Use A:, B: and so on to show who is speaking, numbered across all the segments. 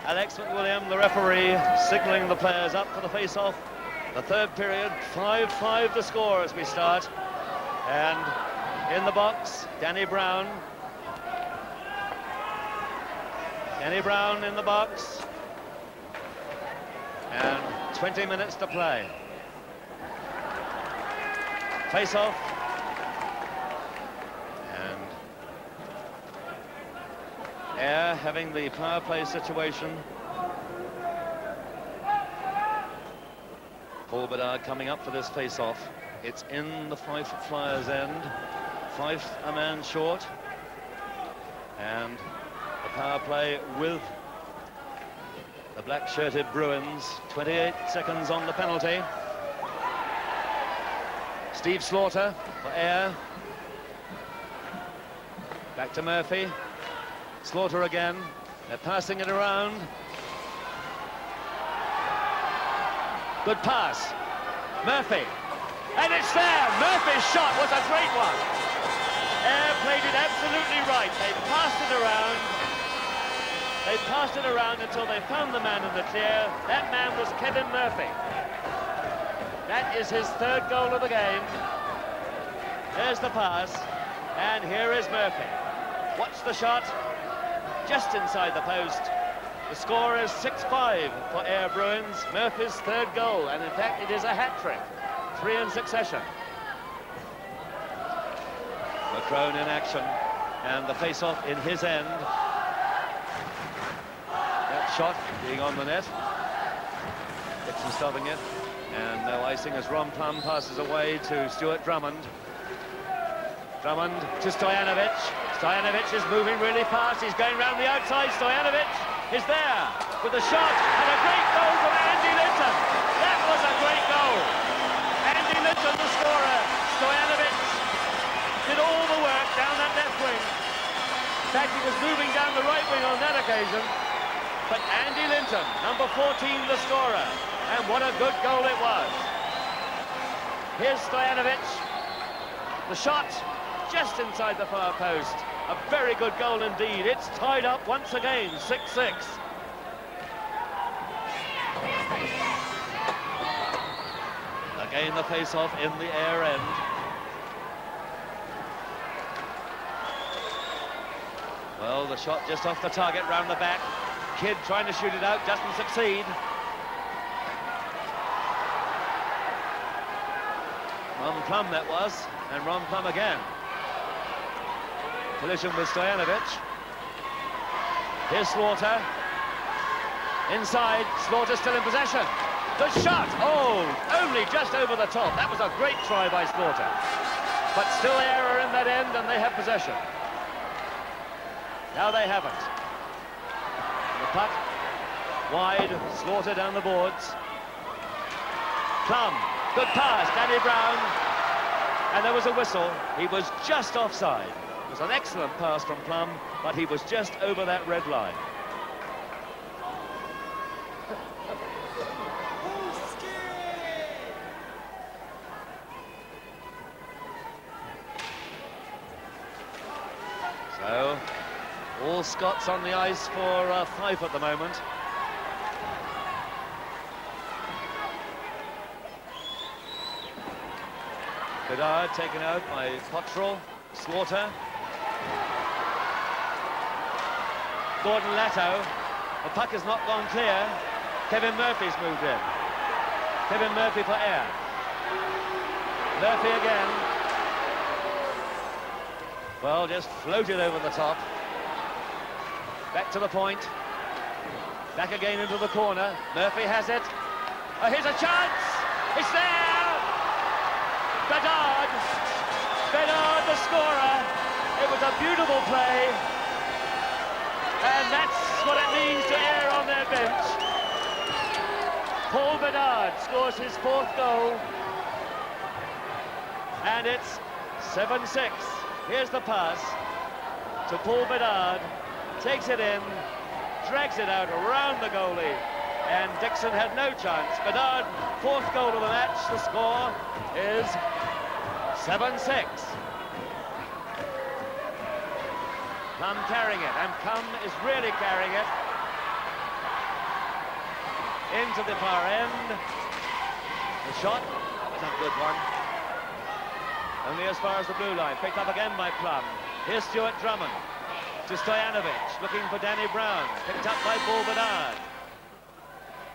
A: Alex McWilliam, the referee, signalling the players up for the face-off. The third period, 5-5 the score as we start. And in the box, Danny Brown. Danny Brown in the box. And 20 minutes to play. Face-off. And Ayr having the power play situation. Paul Bedard coming up for this face-off. It's in the Fife Flyers' end. Fife a man short. And the power play with the black-shirted Bruins. 28 seconds on the penalty. Steve Slaughter for Ayr. Back to Murphy. Slaughter again. They're passing it around. Good pass. Murphy. And it's there. Murphy's shot was a great one. Ayr played it absolutely right. They passed it around. They passed it around until they found the man in the clear. That man was Kevin Murphy. That is his third goal of the game. There's the pass. And here is Murphy. Watch the shot. Just inside the post. The score is 6-5 for Ayr Bruins. Murphy's third goal. And in fact, it is a hat-trick. 3 in succession. McCrone in action. And the face-off in his end. That shot being on the net. Dixon stopping it. And no icing as Ron Plum passes away to Stuart Drummond. Drummond to Stojanovic. Stojanovic is moving really fast. He's going round the outside. Stojanovic is there with a shot and a great goal from Andy Linton. That was a great goal. Andy Linton, the scorer. Stojanovic did all the work down that left wing. In fact, he was moving down the right wing on that occasion. But Andy Linton, number 14, the scorer. And what a good goal it was. Here's Stojanovic. The shot just inside the far post. A very good goal indeed. It's tied up once again, 6-6. Again the face-off in the Ayr end. Well, the shot just off the target, round the back. Kidd trying to shoot it out, doesn't succeed. Ron Plum that was, and Ron Plum again. Collision with Stojanovic. Here's Slaughter. Inside, Slaughter still in possession. Good shot! Oh, only just over the top. That was a great try by Slaughter. But still Ayr are in that end and they have possession. Now they haven't. The puck wide, Slaughter down the boards. Plum, good pass, Danny Brown. And there was a whistle. He was just offside. It was an excellent pass from Plum, but he was just over that red line. So, all Scots on the ice for Fife at the moment. Bedard taken out by Cottrell. Slaughter. Gordon Latto. The puck has not gone clear. Kevin Murphy's moved in. Kevin Murphy for Ayr. Murphy again. Well, just floated over the top. Back to the point. Back again into the corner. Murphy has it. Oh, here's a chance. It's there. Bedard. Bedard, the scorer. It was a beautiful play. And that's what it means to Ayr on their bench. Paul Bedard scores his fourth goal. And it's 7-6. Here's the pass to Paul Bedard. Takes it in, drags it out around the goalie. And Dixon had no chance. Bedard, fourth goal of the match. The score is 7-6. Plum carrying it, and Plum is really carrying it. into the far end. The shot, that was a good one. Only as far as the blue line, picked up again by Plum. Here's Stuart Drummond to Stojanovic, looking for Danny Brown, picked up by Paul Bedard.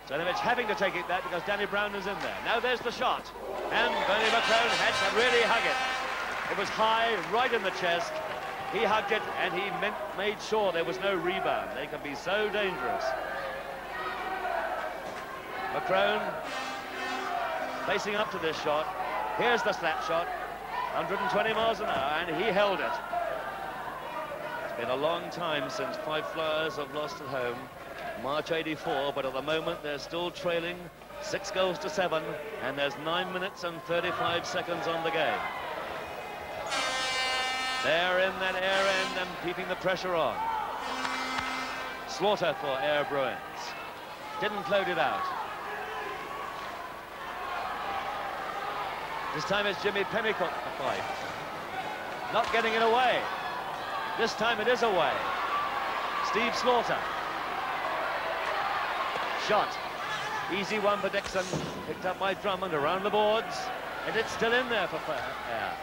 A: Stojanovic having to take it back because Danny Brown is in there. Now there's the shot, and Bernie McCrone had to really hug it. It was high, right in the chest. He hugged it, and he made sure there was no rebound. They can be so dangerous. McCrone facing up to this shot. Here's the slap shot, 120 miles an hour, and he held it. It's been a long time since Fife Flyers have lost at home, March '84, but at the moment they're still trailing 6-7, and there's 9 minutes and 35 seconds on the game. They're in that air end and keeping the pressure on. Slaughter for Air Bruins. Didn't float it out. This time it's Jimmy Pennycook for Fife. Not getting it away. This time it is away. Steve Slaughter. Shot. Easy one for Dixon. Picked up by Drummond around the boards. And it's still in there for Air.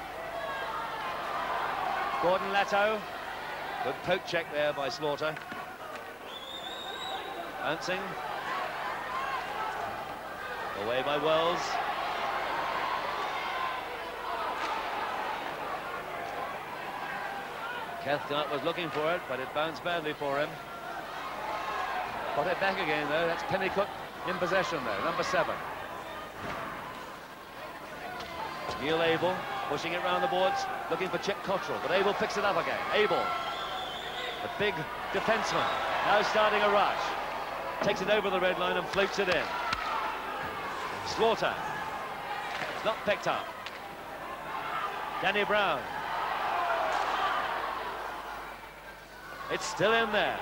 A: Gordon Latto. Good poke check there by Slaughter. Bouncing. Away by Wells. Cathcart was looking for it, but it bounced badly for him. Got it back again, though. That's Pennycook in possession, though, number 7. Neil Abel pushing it round the boards, looking for Chip Cottrell, but Abel picks it up again. Abel, the big defenseman, now starting a rush. Takes it over the red line and floats it in. Slaughter, not picked up. Danny Brown. It's still in there.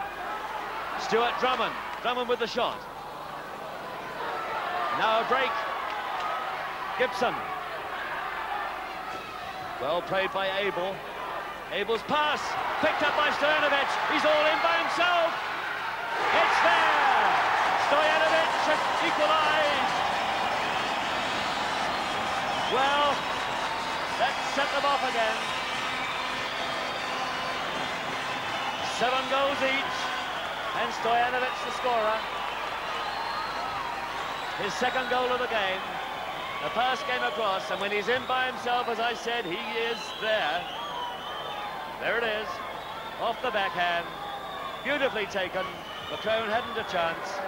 A: Stuart Drummond. Drummond with the shot. Now a break. Gibson. Well played by Abel. Abel's pass. Picked up by Stojanovic. He's all in by himself. It's there. Stojanovic has equalized. Well, that set them off again. 7 goals each, and Stojanovic the scorer. His second goal of the game. The pass came across, and when he's in by himself, as I said, he is there. There it is, off the backhand. Beautifully taken. McCrone hadn't a chance.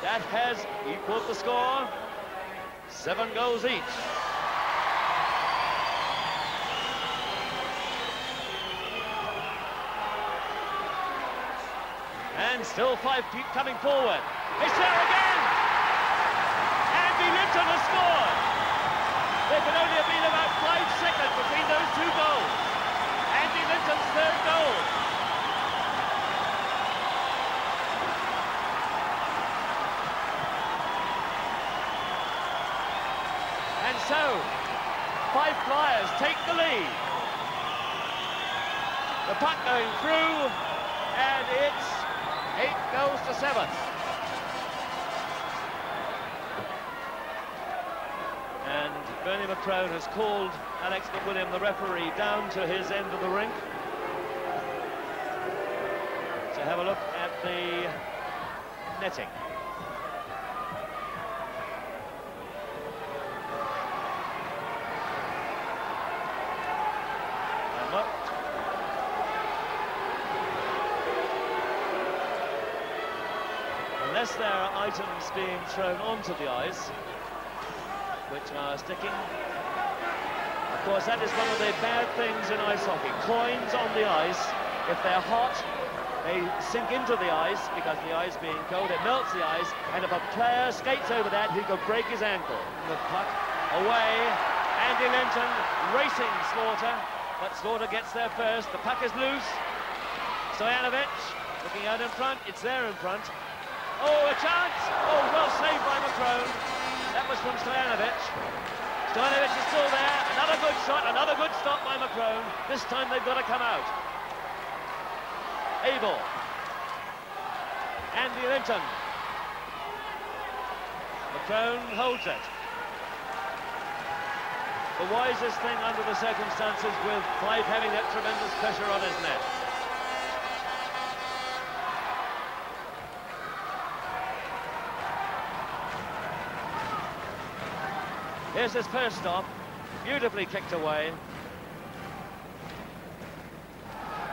A: That has equaled the score. 7 goals each. And still Fife keep coming forward. It's there again! Andy Linton has scored! There could only have been about 5 seconds between those 2 goals. Andy Linton's 3rd goal. And so, Fife Flyers take the lead. The puck going through, and it's 8-7. And Bernie McCrone has called Alex McWilliam, the referee, down to his end of the rink to have a look at the netting. And look. Unless there are items being thrown onto the ice, which are sticking. Of course, that is one of the bad things in ice hockey. Coins on the ice, if they're hot, they sink into the ice because the ice being cold, it melts the ice, and if a player skates over that, he could break his ankle. The puck away, Andy Linton racing Slaughter, but Slaughter gets there first. The puck is loose. Stojanovic looking out in front, it's there in front. Oh, a chance! Oh, well saved by McCrone. That was from Stojanovic. Stojanovic is still there. Another good shot, another good stop by McCrone. This time they've got to come out. Abel. Andy Linton. McCrone holds it. The wisest thing under the circumstances, with Fife having that tremendous pressure on his net. Here's his first stop, beautifully kicked away.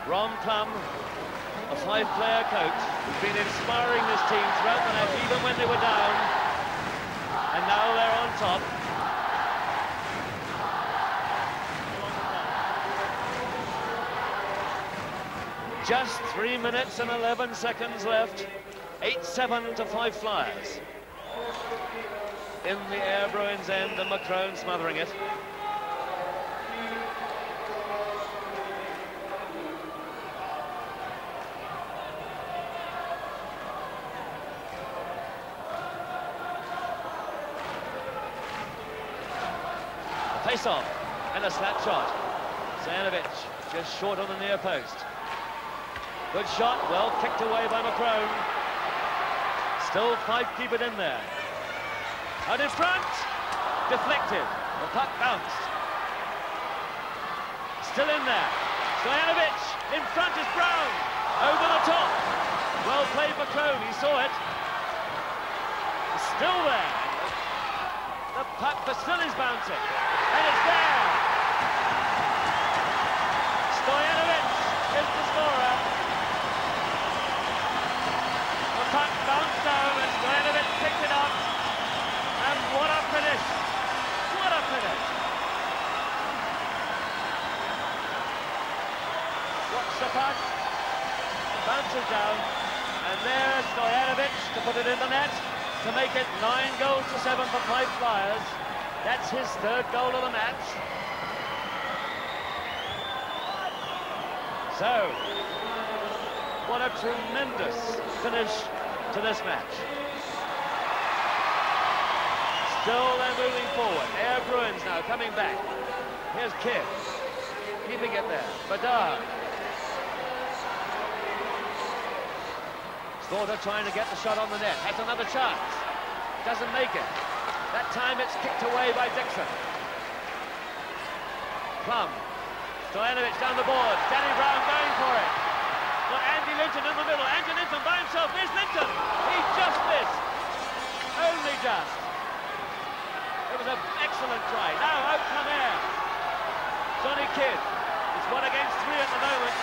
A: Ron Plum, a Fife-player coach, who's been inspiring this team throughout the match, even when they were down, and now they're on top. Just 3 minutes and 11 seconds left. 8-7 to Fife Flyers. In the air, Bruins end, and McCrone smothering it. A face-off and a slap shot. Stojanovic just short on the near post. Good shot, well kicked away by McCrone. Still Fife keep it in there. Out in front, deflected. The puck bounced. Still in there. Stojanovic in front is Brown. Over the top. Well played McCrone, he saw it. Still there. The puck still is bouncing. And it's there. Stojanovic is the scorer. The puck bounced down and Stojanovic picked it up. And what a finish! What a finish! Watch the puck. Bounces down. And there's Stojanovic to put it in the net to make it 9-7 for Fife Flyers. That's his third goal of the match. So, what a tremendous finish to this match. Still they're moving forward. Air Bruins now coming back. Here's Kidd. Keeping it there. Bedard. Slaughter trying to get the shot on the net. Has another chance. Doesn't make it. That time it's kicked away by Dixon. Plum. Stojanovic down the board. Danny Brown going for it. Got Andy Linton in the middle. Andy Linton by himself. There's Linton. He just missed. Only just. It was an excellent try. Now out from air. Johnny Kidd. It's 1 against 3 at the moment.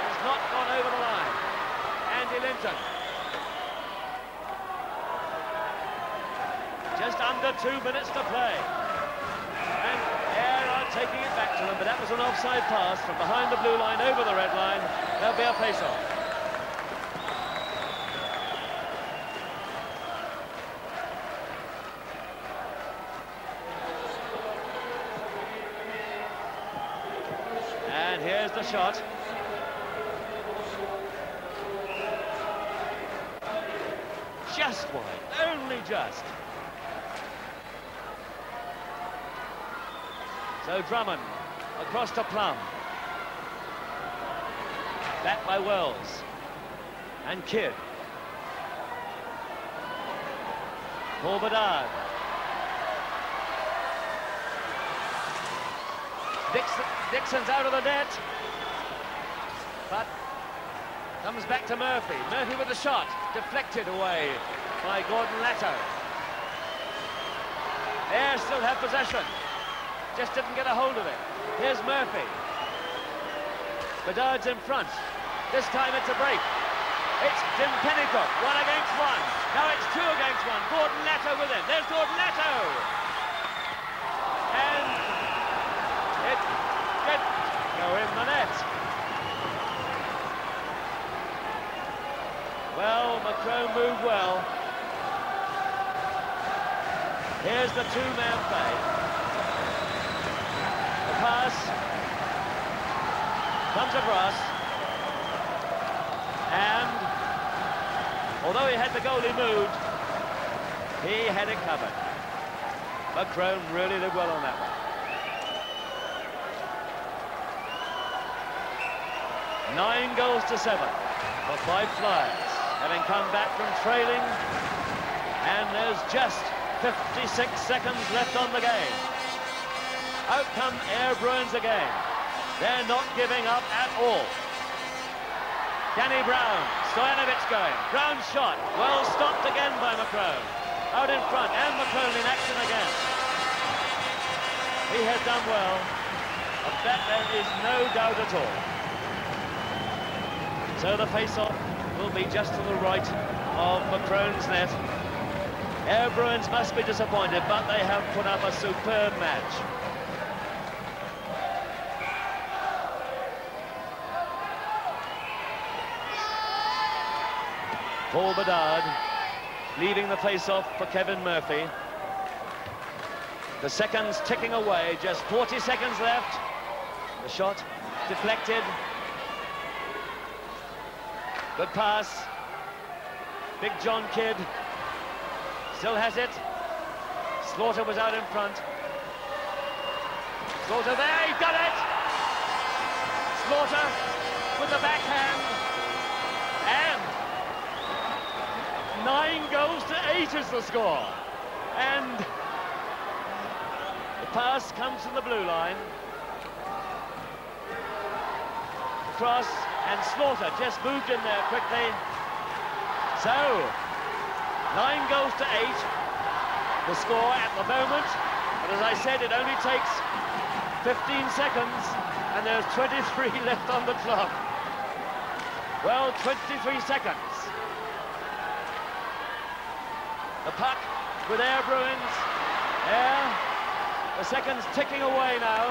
A: He's not gone over the line. Andy Linton. Just under 2 minutes to play. And Air are taking it back to them, but that was an offside pass from behind the blue line over the red line. There'll be a face-off. And here's the shot. Just wide, only just. So Drummond across to Plum. Back by Wells. And Kidd. Paul Bedard. Dixon's out of the net. But comes back to Murphy. Murphy with the shot. Deflected away by Gordon Latto. Air still have possession. Just didn't get a hold of it. Here's Murphy. Bedard's in front. This time it's a break. It's Jim Pennycook, 1 against 1. Now it's 2 against 1. Gordon Latto with it. There's Gordon Latto. And it didn't go in the net. Well, McCrone moved well. Here's the two-man play. Pass comes across, and although he had the goalie moved, he had it covered. McCrone really did well on that one. 9-7 for Fife Flyers, having come back from trailing And there's just 56 seconds left on the game. Out come Air Bruins again. They're not giving up at all. Danny Brown, Stoyanovich going. Brown shot, well stopped again by McCrone. Out in front, and McCrone in action again. He has done well. Of that there is no doubt at all. So the face-off will be just to the right of McCrone's net. Air Bruins must be disappointed, but they have put up a superb match. Paul Bedard leaving the face-off for Kevin Murphy. The seconds ticking away, just 40 seconds left. The shot deflected. Good pass. Big John Kidd still has it. Slaughter was out in front. Slaughter there, he got it! Slaughter with the backhand. And 9 goals to 8 is the score. And the pass comes from the blue line. Cross, and Slaughter just moved in there quickly. So, 9 goals to 8, the score at the moment. But as I said, it only takes 15 seconds, and there's 23 left on the clock. Well, 23 seconds. The puck with Air Bruins. Air, the seconds ticking away now.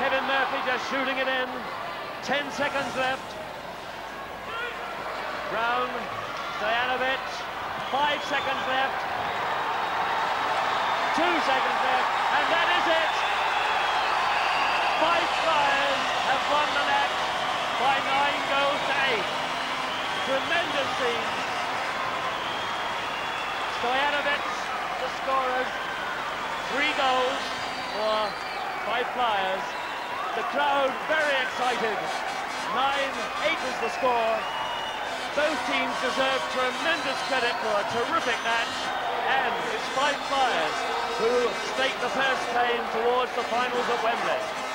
A: Kevin Murphy just shooting it in. 10 seconds left. Brown, Stoyanovich, 5 seconds left. 2 seconds left, and that is it. Fife Flyers have won the match by 9 goals to 8. Tremendous scene. Stoyanovich, the scorers, 3 goals for Fife Flyers. The crowd very excited. 9-8 is the score. Both teams deserve tremendous credit for a terrific match, and it's Fife Flyers who stake the first claim towards the finals at Wembley.